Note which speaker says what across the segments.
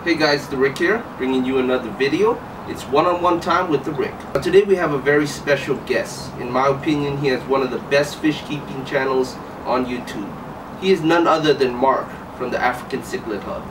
Speaker 1: Hey guys, TheRick here, bringing you another video. It's one-on-one time with TheRick. Today we have a very special guest. In my opinion, he has one of the best fish keeping channels on YouTube. He is none other than Marc from the African Cichlid Hub.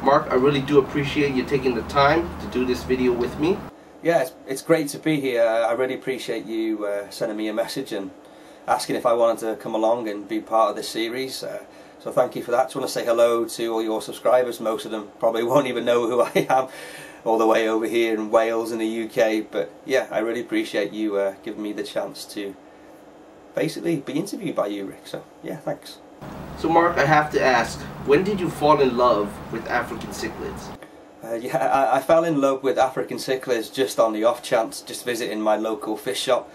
Speaker 1: Marc, I really do appreciate you taking the time to do this video with me.
Speaker 2: Yeah, it's great to be here. I really appreciate you sending me a message and asking if I wanted to come along and be part of this series. So thank you for that. I just want to say hello to all your subscribers. Most of them probably won't even know who I am all the way over here in Wales in the UK. But yeah, I really appreciate you giving me the chance to basically be interviewed by you, Rick. So yeah, thanks.
Speaker 1: So Marc, I have to ask, when did you fall in love with African cichlids?
Speaker 2: Yeah, I fell in love with African cichlids just on the off chance, just visiting my local fish shop.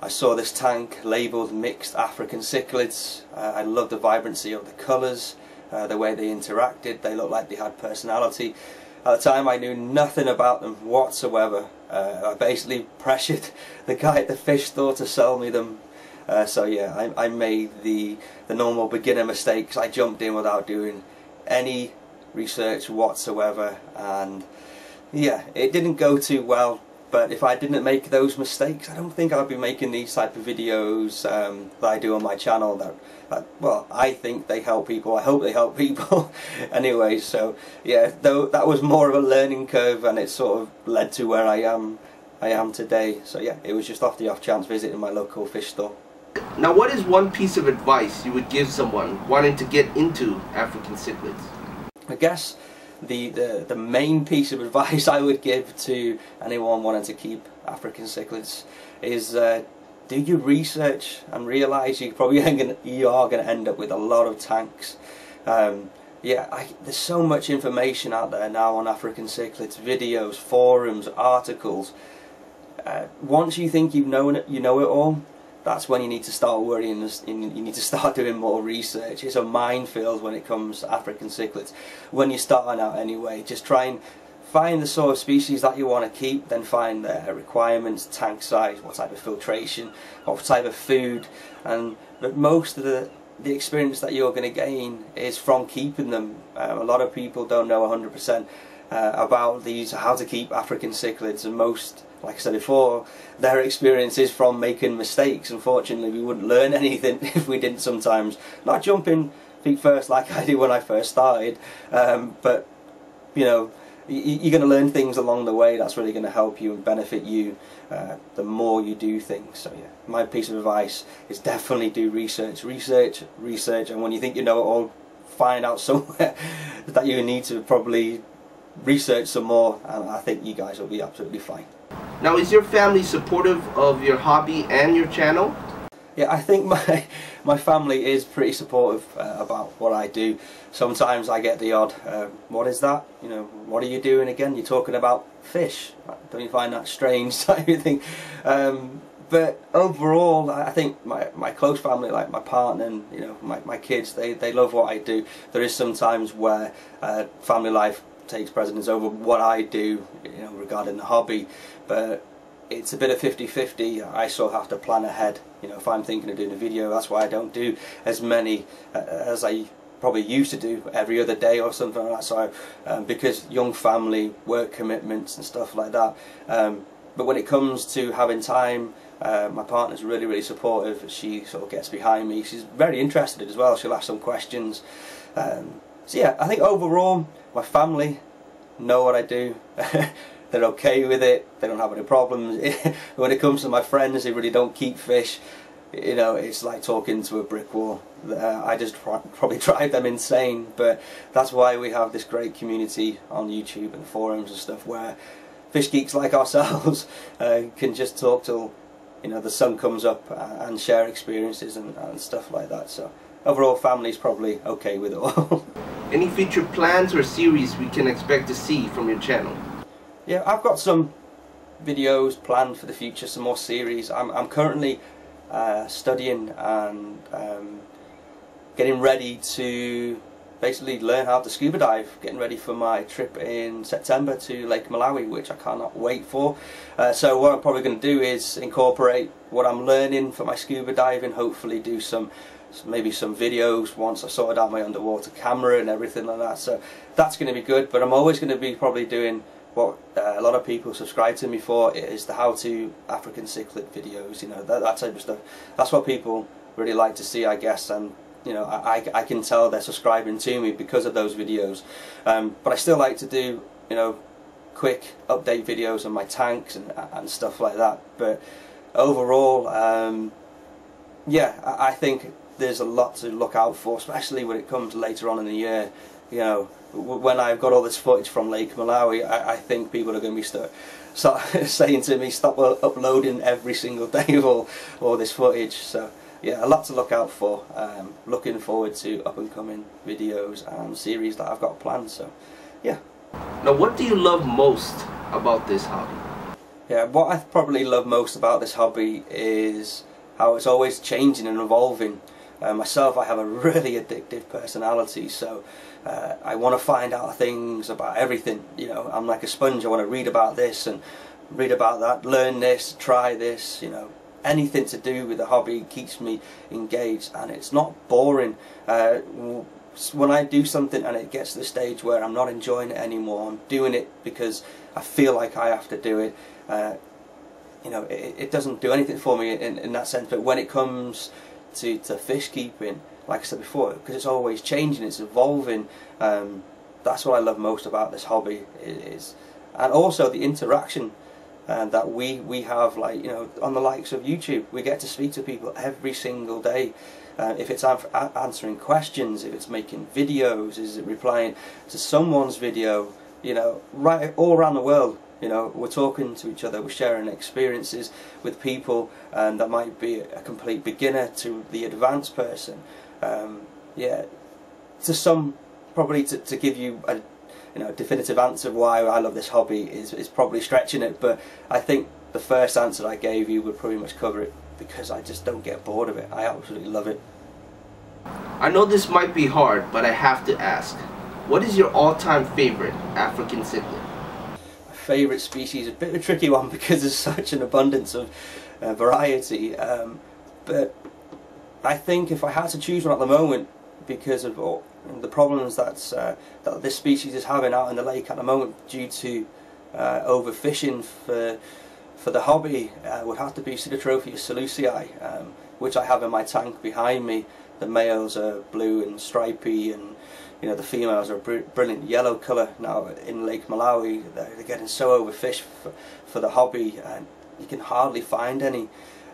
Speaker 2: I saw this tank labelled mixed African cichlids. I loved the vibrancy of the colours, the way they interacted. They looked like they had personality. At the time I knew nothing about them whatsoever. I basically pressured the guy at the fish store to sell me them. So yeah, I made the normal beginner mistakes. I jumped in without doing any research whatsoever, and yeah, it didn't go too well. But if I didn't make those mistakes, I don't think I'd be making these type of videos that I do on my channel. That well, I think they help people. I hope they help people. Anyway, so yeah, though that was more of a learning curve, and it sort of led to where I am today. So yeah, it was just off the off chance visiting my local fish store.
Speaker 1: Now, what is one piece of advice you would give someone wanting to get into African cichlids?
Speaker 2: I guess the main piece of advice I would give to anyone wanting to keep African cichlids is do your research and realise you probably are going to end up with a lot of tanks. Yeah, there's so much information out there now on African cichlids, videos, forums, articles. Once you think you know it all, that's when you need to start worrying. You need to start doing more research. It's a minefield when it comes to African cichlids. When you're starting out anyway, just try and find the sort of species that you want to keep, then find their requirements, tank size, what type of filtration, what type of food, but most of the experience that you're going to gain is from keeping them. A lot of people don't know 100% about how to keep African cichlids, and most, like I said before, their experience is from making mistakes. Unfortunately, we wouldn't learn anything if we didn't sometimes not jump in feet first like I did when I first started. But you know, you're going to learn things along the way that's really going to help you and benefit you the more you do things. So yeah, my piece of advice is definitely do research, and when you think you know it all, find out somewhere that you need to probably research some more, and I think you guys will be absolutely fine.
Speaker 1: Now, is your family supportive of your hobby and your channel?
Speaker 2: Yeah, I think my family is pretty supportive about what I do. Sometimes I get the odd, what is that? You know, what are you doing again? You're talking about fish. Don't you find that strange type of thing? But overall, I think my close family, like my partner and you know my kids, they love what I do. There is some times where family life takes precedence over what I do, you know, regarding the hobby, but it's a bit of 50-50. I sort of have to plan ahead. You know, if I'm thinking of doing a video, that's why I don't do as many as I probably used to do every other day or something like that. So because young family, work commitments and stuff like that. But when it comes to having time, my partner's really supportive. She sort of gets behind me. She's very interested as well. She'll ask some questions. So yeah, I think overall my family know what I do. They're okay with it. They don't have any problems. When it comes to my friends who really don't keep fish, you know, it's like talking to a brick wall. I just probably drive them insane, but that's why we have this great community on YouTube and forums and stuff where fish geeks like ourselves can just talk till, you know, the sun comes up and share experiences and stuff like that. So overall, family's probably okay with it all.
Speaker 1: Any future plans or series we can expect to see from your channel?
Speaker 2: Yeah, I've got some videos planned for the future, some more series. I'm currently studying and getting ready to basically learn how to scuba dive, getting ready for my trip in September to Lake Malawi, which I cannot wait for. So what I'm probably going to do is incorporate what I'm learning for my scuba diving, hopefully do some maybe some videos once I sorted out my underwater camera and everything like that. So that's going to be good. But I'm always going to be probably doing what a lot of people subscribe to me for, is the how-to African cichlid videos. You know, that type of stuff. That's what people really like to see, I guess. And you know, I can tell they're subscribing to me because of those videos. But I still like to do, you know, quick update videos on my tanks and stuff like that. But overall, yeah, I think there's a lot to look out for, especially when it comes later on in the year. You know, when I've got all this footage from Lake Malawi, I think people are going to be start saying to me, stop uploading every single day of all this footage. So yeah, a lot to look out for. Looking forward to up and coming videos and series that I've got planned. So yeah.
Speaker 1: Now, what do you love most about this hobby?
Speaker 2: Yeah, what I probably love most about this hobby is how it's always changing and evolving. Myself, I have a really addictive personality, so I want to find out things about everything. You know, I'm like a sponge. I want to read about this and read about that, learn this, try this. You know, anything to do with the hobby keeps me engaged, and it's not boring. When I do something and it gets to the stage where I'm not enjoying it anymore, I'm doing it because I feel like I have to do it. You know, it doesn't do anything for me in that sense. But when it comes to fish keeping, like I said before, because it's always changing, it's evolving. That's what I love most about this hobby is, and also the interaction that we have, like, you know, on the likes of YouTube. We get to speak to people every single day. If it's answering questions, if it's making videos, is it replying to someone's video, you know, right all around the world. You know, we're talking to each other, we're sharing experiences with people, and that might be a complete beginner to the advanced person. Yeah, to some, probably to give you a definitive answer of why I love this hobby is probably stretching it, but I think the first answer I gave you would pretty much cover it, because I just don't get bored of it. I absolutely love it.
Speaker 1: I know this might be hard, but I have to ask, what is your all-time favorite African cichlid?
Speaker 2: My favourite species, a bit of a tricky one because there's such an abundance of variety, but I think if I had to choose one at the moment, because of the problems that this species is having out in the lake at the moment due to overfishing for the hobby, would have to be Pseudotropheus seleucii, which I have in my tank behind me. The males are blue and stripy, and you know, the females are a brilliant yellow colour. Now in Lake Malawi, they're getting so overfished for the hobby, and you can hardly find any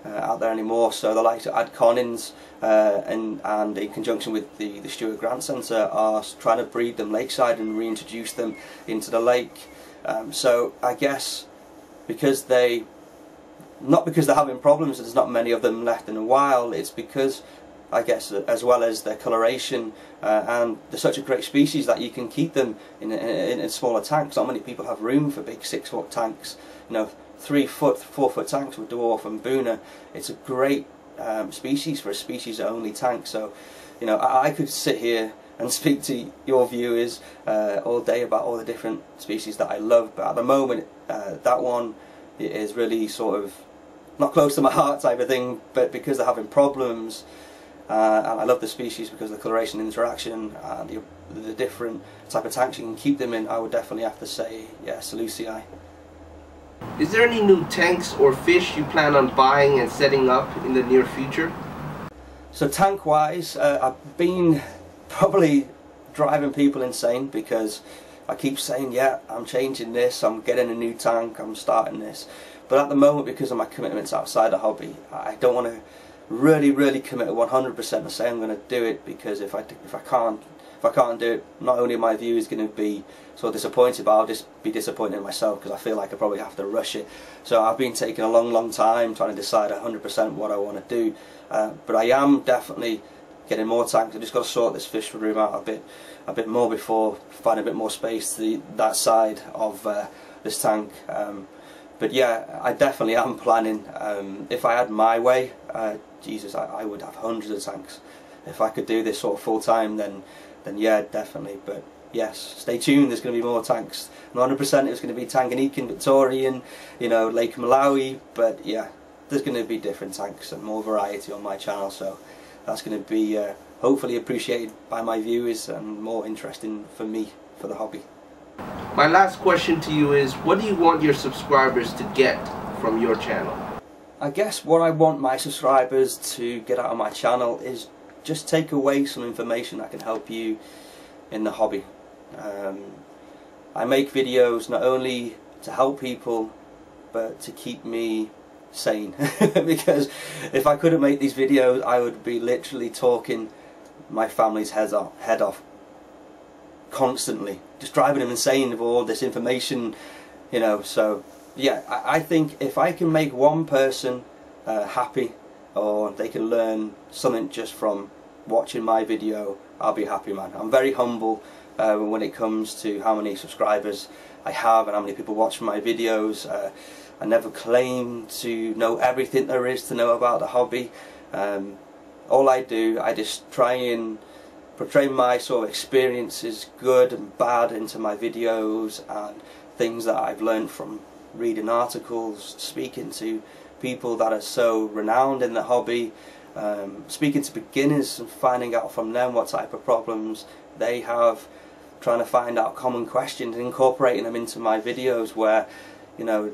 Speaker 2: out there anymore. So the likes of Adconins and in conjunction with the Stuart Grant Centre are trying to breed them lakeside and reintroduce them into the lake. So I guess because not because they're having problems, there's not many of them left in the wild, it's because, I guess, as well as their coloration, and they're such a great species that you can keep them in smaller tanks. Not many people have room for big 6-foot tanks. You know, 3-foot, 4-foot tanks with dwarf and boona. It's a great species for a species-only tank. So, you know, I could sit here and speak to your viewers all day about all the different species that I love, but at the moment that one is really sort of not close to my heart type of thing, but because they're having problems, and I love the species because of the coloration interaction and the different type of tanks you can keep them in, I would definitely have to say, yeah, seleucii.
Speaker 1: Is there any new tanks or fish you plan on buying and setting up in the near future?
Speaker 2: So tank wise, I've been probably driving people insane because I keep saying, yeah, I'm changing this, I'm getting a new tank, I'm starting this. But at the moment, because of my commitments outside the hobby, I don't want to really commit 100% and say I'm going to do it, because if I can't do it, not only are my viewers going to be sort of disappointed, but I'll just be disappointed in myself because I feel like I probably have to rush it. So I've been taking a long time trying to decide 100% what I want to do. But I am definitely getting more tanks. I've just got to sort this fish room out a bit more before finding a bit more space to that side of this tank. But yeah, I definitely am planning. If I had my way, Jesus, I would have hundreds of tanks. If I could do this sort of full time, then yeah, definitely. But yes, stay tuned. There's going to be more tanks. 100% it's going to be Tanganyika, Victorian, you know, Lake Malawi. But yeah, there's going to be different tanks and more variety on my channel. So that's going to be hopefully appreciated by my viewers and more interesting for me, for the hobby.
Speaker 1: My last question to you is, what do you want your subscribers to get from your channel?
Speaker 2: I guess what I want my subscribers to get out of my channel is just take away some information that can help you in the hobby. I make videos not only to help people, but to keep me sane. Because if I couldn't make these videos, I would be literally talking my family's head off constantly, just driving them insane with all this information, you know. So yeah, I think if I can make one person happy, or they can learn something just from watching my video, I'll be happy, man. I'm very humble when it comes to how many subscribers I have and how many people watch my videos. I never claim to know everything there is to know about the hobby. All I do, I just try and portray my sort of experiences, good and bad, into my videos, and things that I've learned from reading articles, speaking to people that are so renowned in the hobby, speaking to beginners and finding out from them what type of problems they have, trying to find out common questions and incorporating them into my videos, where, you know,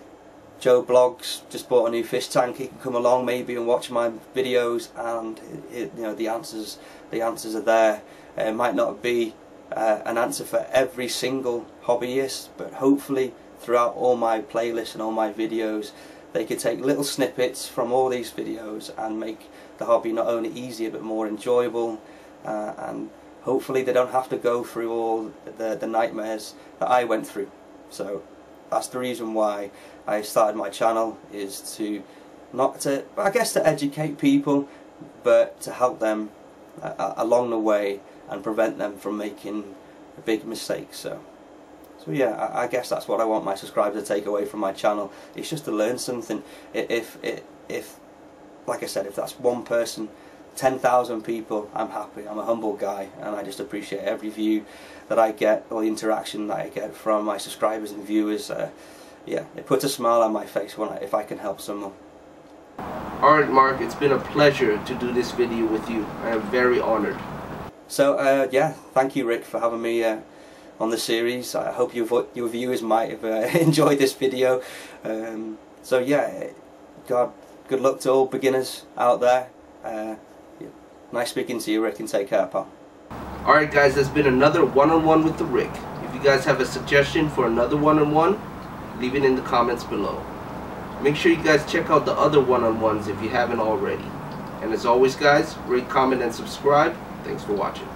Speaker 2: Joe Blogs just bought a new fish tank, he can come along maybe and watch my videos, and you know, the answers are there. It might not be an answer for every single hobbyist, but hopefully throughout all my playlists and all my videos, they could take little snippets from all these videos and make the hobby not only easier but more enjoyable, and hopefully they don't have to go through all the nightmares that I went through. So that's the reason why I started my channel, is to I guess to educate people, but to help them along the way and prevent them from making big mistakes. So yeah, I guess that's what I want my subscribers to take away from my channel. It's just to learn something. If like I said, if that's one person, 10,000 people, I'm happy. I'm a humble guy, and I just appreciate every view that I get, or the interaction that I get from my subscribers and viewers. Yeah, it puts a smile on my face if I can help someone.
Speaker 1: Alright, Marc, it's been a pleasure to do this video with you. I am very honored.
Speaker 2: So yeah, thank you, Rick, for having me on the series. I hope your viewers might have enjoyed this video. So yeah, good luck to all beginners out there. Yeah. Nice speaking to you, Rick, and take care, pal.
Speaker 1: Alright guys, that's been another one-on-one with the Rick. If you guys have a suggestion for another one-on-one, leave it in the comments below. Make sure you guys check out the other one-on-ones if you haven't already. And as always guys, rate, comment, and subscribe. Thanks for watching.